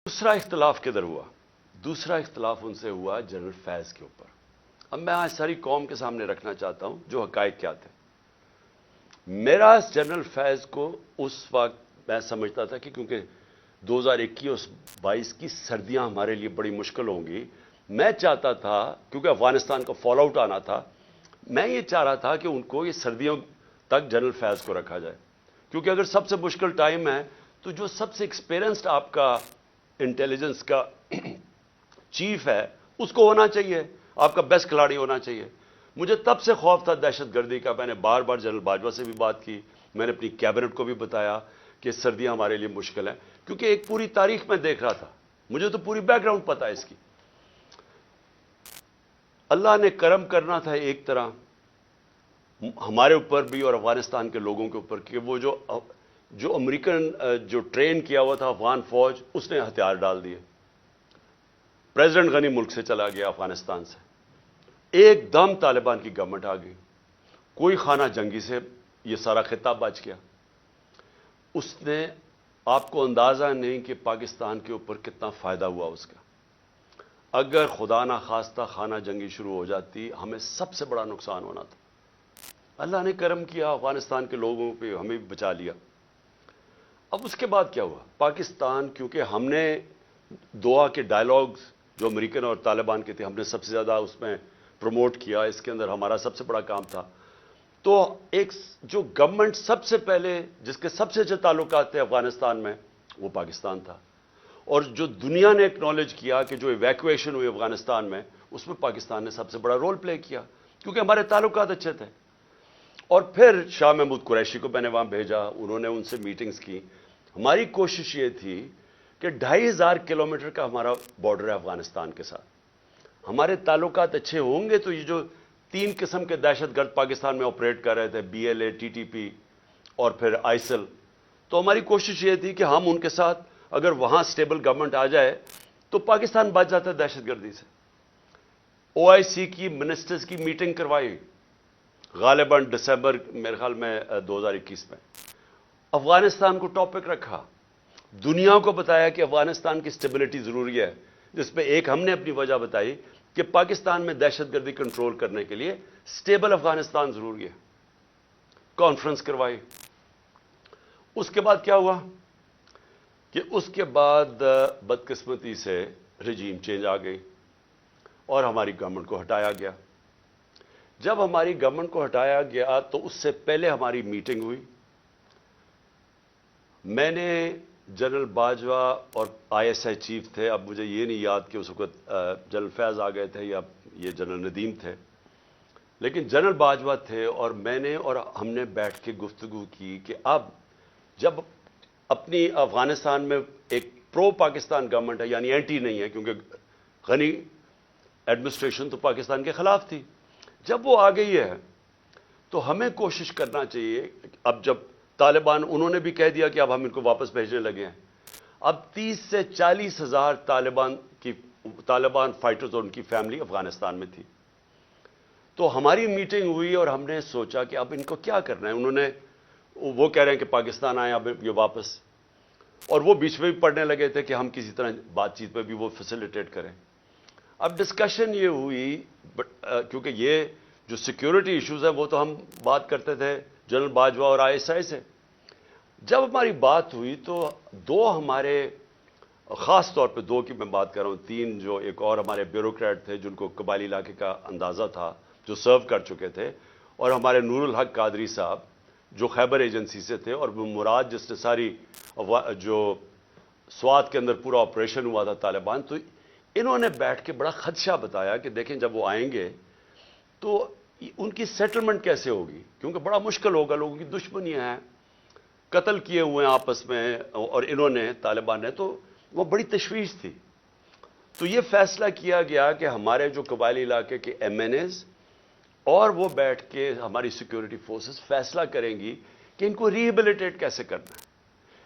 दूसरा इख्तलाफ किधर हुआ? दूसरा इख्तलाफ उनसे हुआ जनरल फैज़ के ऊपर। अब मैं आज सारी कौम के सामने रखना चाहता हूं जो हकायक क्या थे। मेरा जनरल फैज़ को उस वक्त मैं समझता था कि क्योंकि 2021-22 की सर्दियां हमारे लिए बड़ी मुश्किल होंगी, मैं चाहता था, क्योंकि अफगानिस्तान का फॉल आउट आना था, मैं ये चाह रहा था कि उनको ये सर्दियों तक जनरल फैज़ को रखा जाए। क्योंकि अगर सबसे मुश्किल टाइम है तो जो सबसे एक्सपीरियंस्ड आपका इंटेलिजेंस का चीफ है उसको होना चाहिए, आपका बेस्ट खिलाड़ी होना चाहिए। मुझे तब से खौफ था दहशतगर्दी का। मैंने बार बार जनरल बाजवा से भी बात की, मैंने अपनी कैबिनेट को भी बताया कि सर्दियां हमारे लिए मुश्किल हैं, क्योंकि एक पूरी तारीख में देख रहा था, मुझे तो पूरी बैकग्राउंड पता है इसकी। अल्लाह ने करम करना था एक तरह हमारे ऊपर भी और अफगानिस्तान के लोगों के ऊपर कि वो जो अमेरिकन जो ट्रेन किया हुआ था अफगान फौज, उसने हथियार डाल दिए। प्रेसिडेंट गनी मुल्क से चला गया अफगानिस्तान से, एकदम तालिबान की गवर्नमेंट आ गई, कोई खाना जंगी से ये सारा खिताब बच गया। उसने, आपको अंदाजा नहीं कि पाकिस्तान के ऊपर कितना फायदा हुआ उसका। अगर खुदा ना खास्ता खाना जंगी शुरू हो जाती, हमें सबसे बड़ा नुकसान होना था। अल्लाह ने करम किया, अफगानिस्तान के लोगों पे हमें भी बचा लिया। अब उसके बाद क्या हुआ? पाकिस्तान, क्योंकि हमने दोहा के डायलॉग्स जो अमेरिकन और तालिबान के थे, हमने सबसे ज़्यादा उसमें प्रमोट किया, इसके अंदर हमारा सबसे बड़ा काम था। तो एक जो गवर्नमेंट सबसे पहले जिसके सबसे अच्छे ताल्लुकात थे अफगानिस्तान में, वो पाकिस्तान था। और जो दुनिया ने एक्नॉलेज किया कि जो इवैक्यूएशन हुई अफगानिस्तान में, उसमें पाकिस्तान ने सबसे बड़ा रोल प्ले किया, क्योंकि हमारे ताल्लुकात अच्छे थे। और फिर शाह महमूद कुरैशी को मैंने वहां भेजा, उन्होंने उनसे मीटिंग्स की। हमारी कोशिश ये थी कि 2500 किलोमीटर का हमारा बॉर्डर है अफगानिस्तान के साथ। हमारे ताल्लुकात अच्छे होंगे तो ये जो 3 किस्म के दहशतगर्द पाकिस्तान में ऑपरेट कर रहे थे, BLA, TTP और फिर आइसिल, तो हमारी कोशिश ये थी कि हम उनके साथ, अगर वहां स्टेबल गवर्नमेंट आ जाए तो पाकिस्तान बच जाता है दहशतगर्दी से। OIC की मिनिस्टर्स की मीटिंग करवाई, गालिबन दिसंबर मेरे ख्याल में 2021 में। अफगानिस्तान को टॉपिक रखा, दुनिया को बताया कि अफगानिस्तान की स्टेबिलिटी जरूरी है, जिसमें एक हमने अपनी वजह बताई कि पाकिस्तान में दहशतगर्दी कंट्रोल करने के लिए स्टेबल अफगानिस्तान जरूरी है। कॉन्फ्रेंस करवाई। उसके बाद क्या हुआ कि उसके बाद बदकिस्मती से रजीम चेंज आ गई और हमारी गवर्नमेंट को हटाया गया। जब हमारी गवर्नमेंट को हटाया गया तो उससे पहले हमारी मीटिंग हुई। मैंने जनरल बाजवा और ISI चीफ थे, अब मुझे ये नहीं याद कि उस वक्त जनरल फैज़ आ गए थे या ये जनरल नदीम थे, लेकिन जनरल बाजवा थे और मैंने और हमने बैठ के गुफ्तगू की कि अब जब अपनी अफगानिस्तान में एक प्रो पाकिस्तान गवर्नमेंट है, यानी एंटी नहीं है, क्योंकि गनी एडमिनिस्ट्रेशन तो पाकिस्तान के खिलाफ थी, जब वो आ गई है तो हमें कोशिश करना चाहिए। अब जब तालिबान, उन्होंने भी कह दिया कि अब हम इनको वापस भेजने लगे हैं, अब 30 से 40 हजार तालिबान फाइटर्स और उनकी फैमिली अफगानिस्तान में थी। तो हमारी मीटिंग हुई और हमने सोचा कि अब इनको क्या करना है। वो कह रहे हैं कि पाकिस्तान आए अब ये वापस, और वो बीच में भी पढ़ने लगे थे कि हम किसी तरह बातचीत में भी वो फैसिलिटेट करें। अब डिस्कशन ये हुई, क्योंकि ये जो सिक्योरिटी इश्यूज है वो तो हम बात करते थे जनरल बाजवा और ISI से। जब हमारी बात हुई तो दो हमारे, खास तौर पे 2 की मैं बात कर रहा हूं, 3 जो एक और हमारे ब्यूरोक्रेट थे जिनको कबायली इलाके का अंदाजा था, जो सर्व कर चुके थे, और हमारे नूरुल हक कादरी साहब जो खैबर एजेंसी से थे, और वो मुराद जिसने सारी जो स्वात के अंदर पूरा ऑपरेशन हुआ था तालिबान। तो इन्होंने बैठ के बड़ा खदशा बताया कि देखें जब वो आएंगे तो उनकी सेटलमेंट कैसे होगी, क्योंकि बड़ा मुश्किल होगा, लोगों की दुश्मनियां हैं, कत्ल किए हुए हैं आपस में, और इन्होंने, तालिबान ने, तो वो बड़ी तशवीश थी। तो ये फैसला किया गया कि हमारे जो कबायली इलाके के MNAs और वो बैठ के हमारी सिक्योरिटी फोर्सेस फैसला करेंगी कि इनको रिहेबिलिटेट कैसे करना है।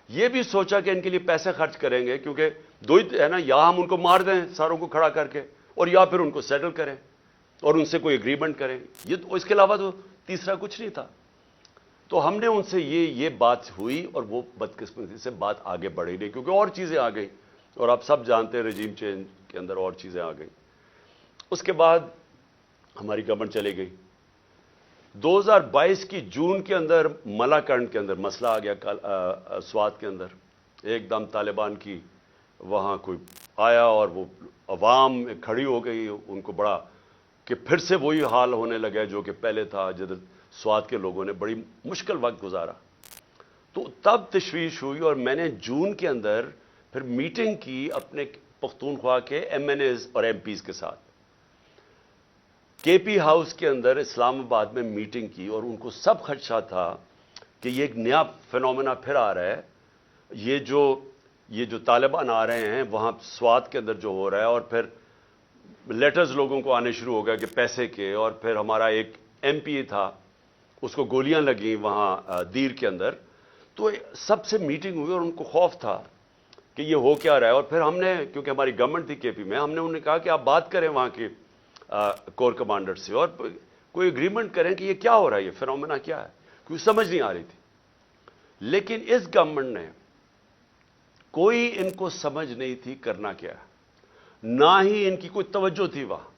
ये भी सोचा कि इनके लिए पैसे खर्च करेंगे, क्योंकि 2 ही है ना, या हम उनको मार दें सारों को खड़ा करके, और या फिर उनको सेटल करें और उनसे कोई एग्रीमेंट करें। ये तो, इसके अलावा तो तीसरा कुछ नहीं था। तो हमने उनसे ये बात हुई और वो बदकिस्मती से बात आगे बढ़ी नहीं, क्योंकि और चीजें आ गई। اور آپ سب جانتے ہیں رجیم چینج کے اندر اور چیزیں آ گئیں. اس کے بعد ہماری گورنمنٹ چلی گئی. 2022 کی جون کے اندر ملاکنڈ کے اندر مسئلہ آ گیا سوات کے اندر. ایک دم طالبان کی وہاں کوئی آیا اور وہ عوام کھڑی ہو گئی. ان کو بڑا کہ پھر سے وہی حال ہونے لگا جو کہ پہلے تھا, جدھر سوات کے لوگوں نے بڑی مشکل وقت گزارا. تو تب تشویش ہوئی اور میں نے جون کے اندر پھر میٹنگ کی اپنے پختونخوا کے ایم این ایز اور ایم پیز کے ساتھ. کے پی ہاؤس کے اندر اسلام آباد میں میٹنگ کی اور ان کو سب خدشہ تھا کہ یہ ایک نیا فینومینا پھر آ رہا ہے. یہ جو طالبان آ رہے ہیں وہاں سوات کے اندر جو ہو رہا ہے, اور پھر لیٹرز لوگوں کو آنے شروع ہو گیا کہ پیسے کے. اور پھر ہمارا ایک ایم پی تھا, اس کو گولیاں لگیں وہاں دیر کے اندر. تو سب سے میٹنگ ہوئی اور ان کو خوف تھا کہ یہ ہو کیا رہا ہے. اور پھر ہم نے, کیونکہ ہماری گورنمنٹ تھی کے پی میں, ہم نے انہیں کہا کہ آپ بات کریں وہاں کے کور کمانڈر سے اور کوئی اگریمنٹ کریں کہ یہ کیا ہو رہا ہے, یہ فینومینا کیا ہے, کیونکہ سمجھ نہیں آ رہی تھی. لیکن اس گورنمنٹ نے کوئی ان کو سمجھ نہیں تھی کرنا کیا ہے, نہ ہی ان کی کوئی توجہ تھی وہاں.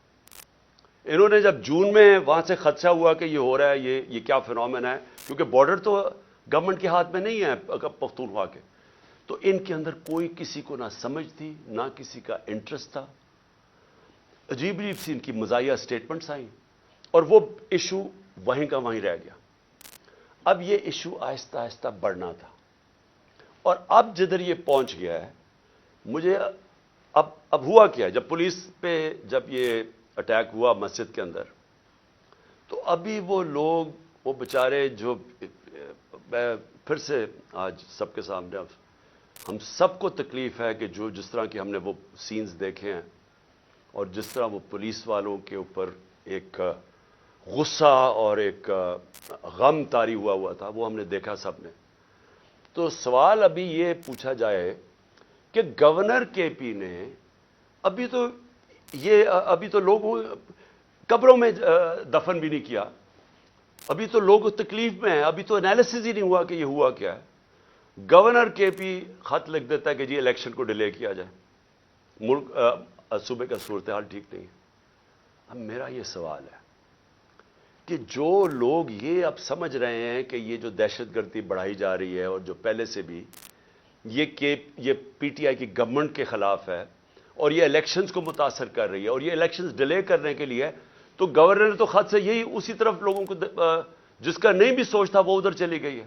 انہوں نے جب جون میں وہاں سے خدشہ ہوا کہ یہ ہو رہا ہے, یہ کیا فینومینا ہے, کیونکہ بارڈر تو گورنمنٹ کے ہاتھ میں نہیں ہے پختونخوا کے, تو ان کے اندر کوئی کسی کو نہ سمجھ تھی نہ کسی کا انٹرسٹ تھا. عجیب عجیب سی ان کی مزاحیہ سٹیٹمنٹس آئیں اور وہ ایشو وہیں کا وہیں رہ گیا. اب یہ ایشو آہستہ آہستہ بڑھنا تھا, اور اب جدھر یہ پہنچ گیا ہے, مجھے اب ہوا کیا, جب پولیس پہ جب یہ اٹیک ہوا مسجد کے اندر, تو ابھی وہ لوگ, وہ بیچارے جو, میں پھر سے آج سب کے سامنے, ہم سب کو تکلیف ہے کہ جس طرح کی ہم نے وہ سینز دیکھے ہیں اور جس طرح وہ پولیس والوں کے اوپر ایک غصہ اور ایک غم طاری ہوا تھا, وہ ہم نے دیکھا سب نے. تو سوال ابھی یہ پوچھا جائے کہ گورنر کے پی نے ابھی تو لوگوں قبروں میں دفن بھی نہیں کیا, ابھی تو لوگ تکلیف میں ہیں, ابھی تو انالیسس ہی نہیں ہوا کہ یہ ہوا کیا ہے. گورنر کے پی خط لکھ دیتا ہے کہ جی الیکشن کو ڈیلے کیا جائے, ملک صوبے کا صورتحال ٹھیک نہیں ہے. اب میرا یہ سوال ہے کہ جو لوگ یہ اب سمجھ رہے ہیں کہ یہ جو دہشت گردی بڑھائی جا رہی ہے اور جو پہلے سے بھی یہ پی ٹی آئی کی گورنمنٹ کے خلاف ہے اور یہ الیکشنز کو متاثر کر رہی ہے اور یہ الیکشنز ڈیلے کرنے کے لیے, تو گورنر نے تو خط سے یہی اسی طرف لوگوں کو, جس کا نہیں بھی سوچ تھا وہ ادھر چلی گئی ہے.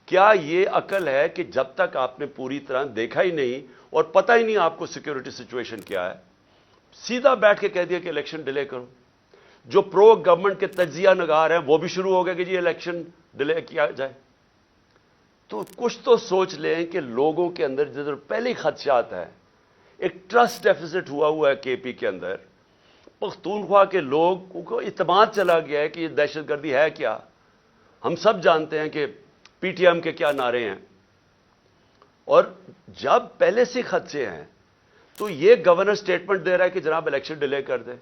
کیا یہ عقل ہے کہ جب تک آپ نے پوری طرح دیکھا ہی نہیں اور پتہ ہی نہیں آپ کو سیکیورٹی سچویشن کیا ہے, سیدھا بیٹھ کے کہہ دیا کہ الیکشن ڈیلے کرو. جو پرو گورنمنٹ کے تجزیہ نگار ہیں وہ بھی شروع ہو گئے کہ جی الیکشن ڈیلے کیا جائے. تو کچھ تو سوچ لیں کہ لوگوں کے اندر جدھر پہلے ہی خدشات ہے, ایک ٹرسٹ ڈیفیسٹ ہوا ہے کے پی کے اندر. پختونخوا کے لوگوں کو اعتماد چلا گیا ہے کہ یہ دہشت گردی ہے کیا. ہم سب جانتے ہیں کہ پی ٹی ایم کے کیا نعرے ہیں, اور جب پہلے سے خدشے ہیں تو یہ گورنر سٹیٹمنٹ دے رہا ہے کہ جناب الیکشن ڈیلے کر دے.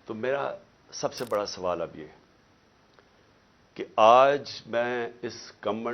تو میرا سب سے بڑا سوال اب یہ کہ آج میں اس گورنمنٹ